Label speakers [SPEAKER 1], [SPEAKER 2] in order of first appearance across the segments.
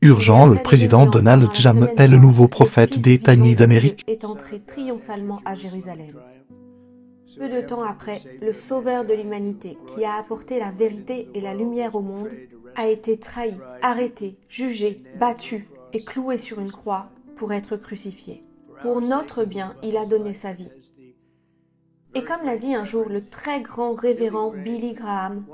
[SPEAKER 1] Urgent, le président Donald Trump est le nouveau prophète des États-Unis d'Amérique.
[SPEAKER 2] Est entré triomphalement à Jérusalem. Peu de temps après, le sauveur de l'humanité, qui a apporté la vérité et la lumière au monde, a été trahi, arrêté, jugé, battu et cloué sur une croix pour être crucifié. Pour notre bien, il a donné sa vie. Et comme l'a dit un jour le très grand révérend Billy Graham,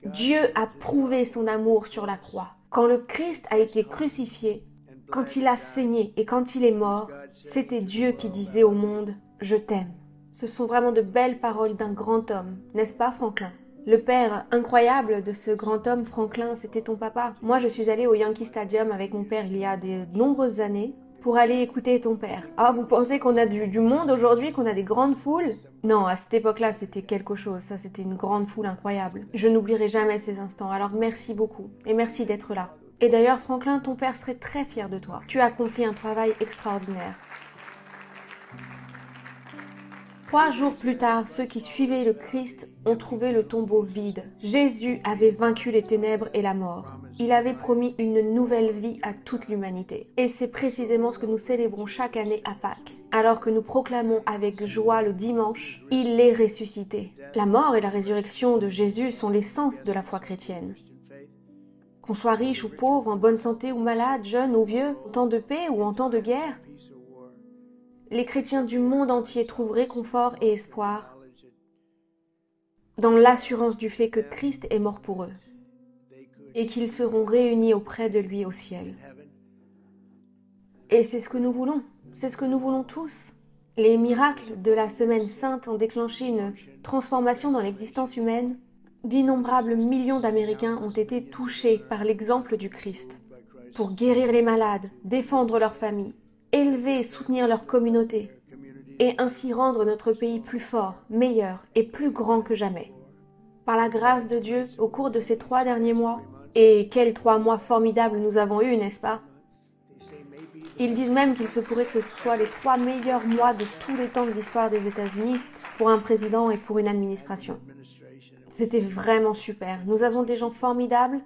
[SPEAKER 2] Dieu a prouvé son amour sur la croix. Quand le Christ a été crucifié, quand il a saigné et quand il est mort, c'était Dieu qui disait au monde « Je t'aime ». Ce sont vraiment de belles paroles d'un grand homme, n'est-ce pas Franklin? Le père incroyable de ce grand homme, Franklin, c'était ton papa. Moi, je suis allée au Yankee Stadium avec mon père il y a de nombreuses années pour aller écouter ton père. Ah, vous pensez qu'on a du monde aujourd'hui, qu'on a des grandes foules? Non, à cette époque-là, c'était quelque chose. Ça, c'était une grande foule incroyable. Je n'oublierai jamais ces instants. Alors, merci beaucoup. Et merci d'être là. Et d'ailleurs, Franklin, ton père serait très fier de toi. Tu as accompli un travail extraordinaire. 3 jours plus tard, ceux qui suivaient le Christ ont trouvé le tombeau vide. Jésus avait vaincu les ténèbres et la mort. Il avait promis une nouvelle vie à toute l'humanité. Et c'est précisément ce que nous célébrons chaque année à Pâques. Alors que nous proclamons avec joie le dimanche, il est ressuscité. La mort et la résurrection de Jésus sont l'essence de la foi chrétienne. Qu'on soit riche ou pauvre, en bonne santé ou malade, jeune ou vieux, en temps de paix ou en temps de guerre, les chrétiens du monde entier trouvent réconfort et espoir dans l'assurance du fait que Christ est mort pour eux et qu'ils seront réunis auprès de lui au ciel. Et c'est ce que nous voulons, c'est ce que nous voulons tous. Les miracles de la Semaine Sainte ont déclenché une transformation dans l'existence humaine. D'innombrables millions d'Américains ont été touchés par l'exemple du Christ pour guérir les malades, défendre leurs familles, élever et soutenir leur communauté, et ainsi rendre notre pays plus fort, meilleur et plus grand que jamais. Par la grâce de Dieu, au cours de ces 3 derniers mois, et quels 3 mois formidables nous avons eus, n'est-ce pas? Ils disent même qu'il se pourrait que ce soit les 3 meilleurs mois de tous les temps de l'histoire des États-Unis pour un président et pour une administration. C'était vraiment super. Nous avons des gens formidables,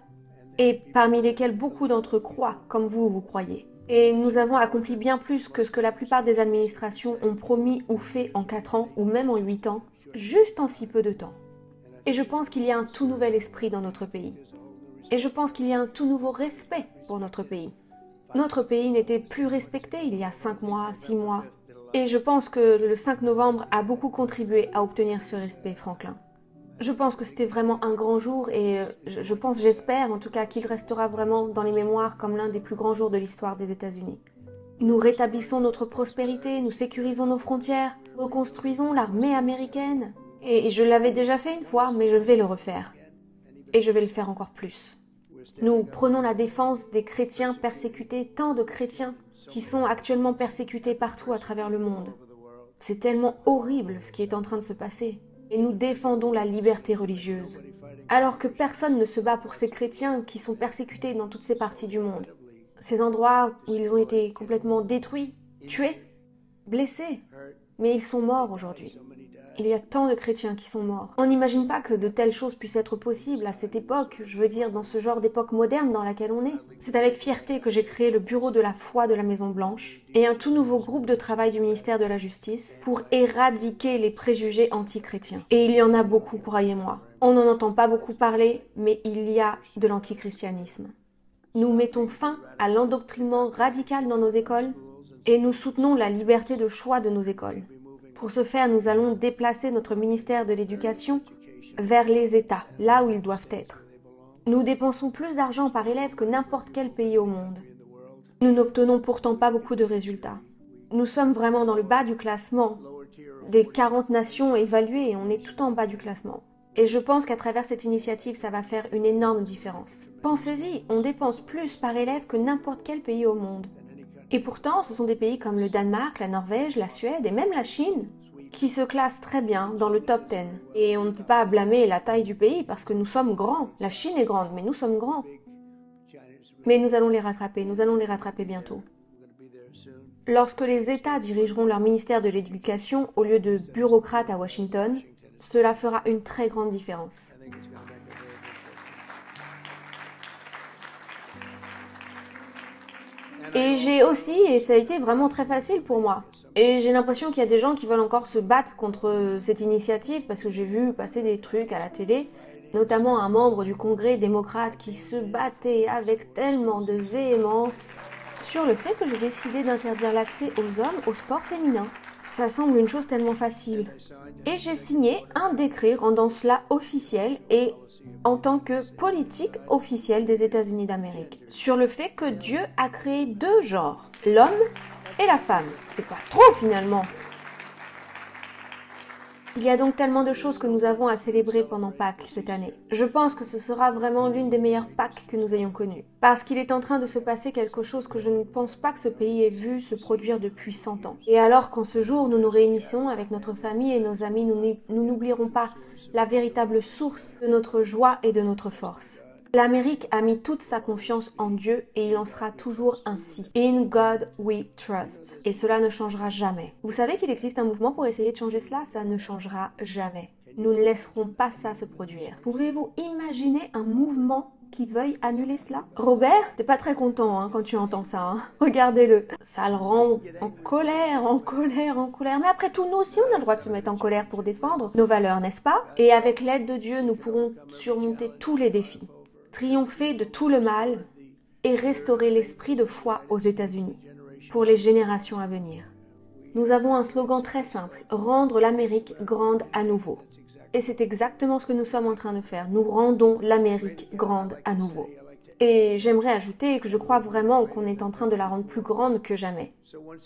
[SPEAKER 2] et parmi lesquels beaucoup d'entre eux croient, comme vous croyez. Et nous avons accompli bien plus que ce que la plupart des administrations ont promis ou fait en 4 ans, ou même en 8 ans, juste en si peu de temps. Et je pense qu'il y a un tout nouvel esprit dans notre pays. Et je pense qu'il y a un tout nouveau respect pour notre pays. Notre pays n'était plus respecté il y a 5 mois, 6 mois. Et je pense que le 5 novembre a beaucoup contribué à obtenir ce respect, Franklin. Je pense que c'était vraiment un grand jour et j'espère en tout cas qu'il restera vraiment dans les mémoires comme l'un des plus grands jours de l'histoire des États-Unis. Nous rétablissons notre prospérité, nous sécurisons nos frontières, reconstruisons l'armée américaine. Et je l'avais déjà fait une fois, mais je vais le refaire. Et je vais le faire encore plus. Nous prenons la défense des chrétiens persécutés, tant de chrétiens qui sont actuellement persécutés partout à travers le monde. C'est tellement horrible ce qui est en train de se passer. Et nous défendons la liberté religieuse. Alors que personne ne se bat pour ces chrétiens qui sont persécutés dans toutes ces parties du monde. Ces endroits où ils ont été complètement détruits, tués, blessés. Mais ils sont morts aujourd'hui. Il y a tant de chrétiens qui sont morts. On n'imagine pas que de telles choses puissent être possibles à cette époque, je veux dire dans ce genre d'époque moderne dans laquelle on est. C'est avec fierté que j'ai créé le bureau de la foi de la Maison Blanche et un tout nouveau groupe de travail du ministère de la Justice pour éradiquer les préjugés anti-chrétiens. Et il y en a beaucoup, croyez-moi. On n'en entend pas beaucoup parler, mais il y a de l'antichristianisme. Nous mettons fin à l'endoctrinement radical dans nos écoles et nous soutenons la liberté de choix de nos écoles. Pour ce faire, nous allons déplacer notre ministère de l'Éducation vers les États, là où ils doivent être. Nous dépensons plus d'argent par élève que n'importe quel pays au monde. Nous n'obtenons pourtant pas beaucoup de résultats. Nous sommes vraiment dans le bas du classement. Des 40 nations évaluées, on est tout en bas du classement. Et je pense qu'à travers cette initiative, ça va faire une énorme différence. Pensez-y, on dépense plus par élève que n'importe quel pays au monde. Et pourtant, ce sont des pays comme le Danemark, la Norvège, la Suède et même la Chine qui se classent très bien dans le top 10. Et on ne peut pas blâmer la taille du pays parce que nous sommes grands. La Chine est grande, mais nous sommes grands. Mais nous allons les rattraper bientôt. Lorsque les États dirigeront leur ministère de l'Éducation au lieu de bureaucrates à Washington, cela fera une très grande différence. Et j'ai aussi, et ça a été vraiment très facile pour moi. Et j'ai l'impression qu'il y a des gens qui veulent encore se battre contre cette initiative parce que j'ai vu passer des trucs à la télé, notamment un membre du Congrès démocrate qui se battait avec tellement de véhémence sur le fait que j'ai décidé d'interdire l'accès aux hommes au sport féminin. Ça semble une chose tellement facile. Et j'ai signé un décret rendant cela officiel et en tant que politique officielle des États-Unis d'Amérique, sur le fait que Dieu a créé deux genres, l'homme et la femme. C'est pas trop finalement. Il y a donc tellement de choses que nous avons à célébrer pendant Pâques cette année. Je pense que ce sera vraiment l'une des meilleures Pâques que nous ayons connues. Parce qu'il est en train de se passer quelque chose que je ne pense pas que ce pays ait vu se produire depuis 100 ans. Et alors qu'en ce jour nous nous réunissons avec notre famille et nos amis, nous n'oublierons pas la véritable source de notre joie et de notre force. L'Amérique a mis toute sa confiance en Dieu et il en sera toujours ainsi. In God we trust. Et cela ne changera jamais. Vous savez qu'il existe un mouvement pour essayer de changer cela? Ça ne changera jamais. Nous ne laisserons pas ça se produire. Pourriez-vous imaginer un mouvement qui veuille annuler cela? Robert, t'es pas très content quand tu entends ça. Regardez-le. Ça le rend en colère, en colère, en colère. Mais après tout, nous aussi, on a le droit de se mettre en colère pour défendre nos valeurs, n'est-ce pas? Et avec l'aide de Dieu, nous pourrons surmonter tous les défis, triompher de tout le mal et restaurer l'esprit de foi aux États-Unis pour les générations à venir. Nous avons un slogan très simple, rendre l'Amérique grande à nouveau. Et c'est exactement ce que nous sommes en train de faire. Nous rendons l'Amérique grande à nouveau. Et j'aimerais ajouter que je crois vraiment qu'on est en train de la rendre plus grande que jamais.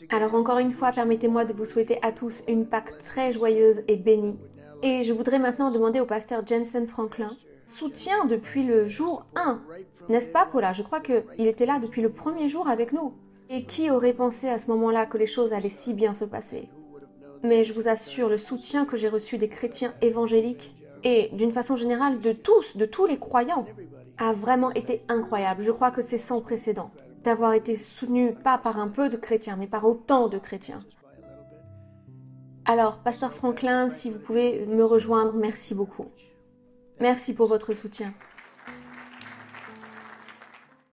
[SPEAKER 2] Alors encore une fois, permettez-moi de vous souhaiter à tous une Pâque très joyeuse et bénie. Et je voudrais maintenant demander au pasteur Jensen Franklin soutien depuis le jour 1. N'est-ce pas, Paula? Je crois qu'il était là depuis le premier jour avec nous. Et qui aurait pensé à ce moment-là que les choses allaient si bien se passer? Mais je vous assure, le soutien que j'ai reçu des chrétiens évangéliques et d'une façon générale de tous les croyants, a vraiment été incroyable. Je crois que c'est sans précédent d'avoir été soutenu pas par un peu de chrétiens, mais par autant de chrétiens. Alors, pasteur Franklin, si vous pouvez me rejoindre, merci beaucoup. Merci pour votre soutien.